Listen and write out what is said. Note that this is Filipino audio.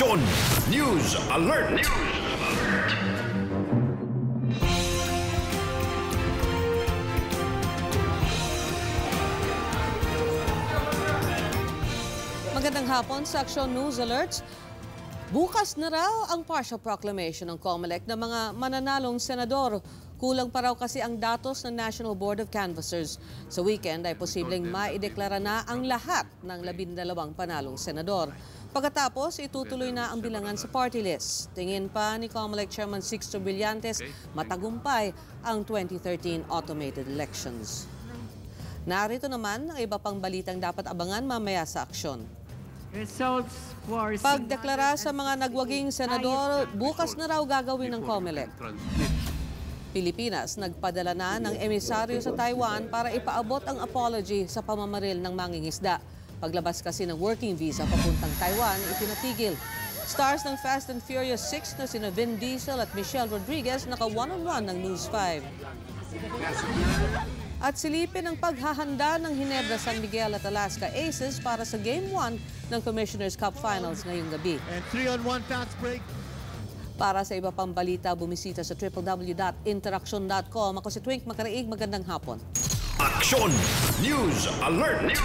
Action! News Alert! Magandang hapon sa Action News Alerts. Bukas na raw ang partial proclamation ng COMELEC ng mga mananalong senador. Kulang pa raw kasi ang datos ng National Board of Canvassers. Sa weekend ay posibleng maideklara na ang lahat ng 12 panalong senador. Pagkatapos, itutuloy na ang bilangan sa party list. Tingin pa ni COMELEC Chairman Sixto Brillantes, matagumpay ang 2013 automated elections. Narito naman ang iba pang balitang dapat abangan mamaya sa aksyon. Pagdeklara sa mga nagwaging senador, bukas na raw gagawin ng COMELEC. Pilipinas nagpadala na ng emisaryo sa Taiwan para ipaabot ang apology sa pamamaril ng mangingisda. Paglabas kasi ng working visa papuntang Taiwan, ipinatigil. Stars ng Fast and Furious 6 na sina Vin Diesel at Michelle Rodriguez naka one-on-one ng News 5. At silipin ang paghahanda ng Ginebra San Miguel at Alaska Aces para sa Game 1 ng Commissioner's Cup Finals ngayong gabi. And 3-on-1 fast break. Para sa iba pang balita, bumisita sa www.interaction.com. Ako si Twink Macaraig, magandang hapon. Action! News Alert!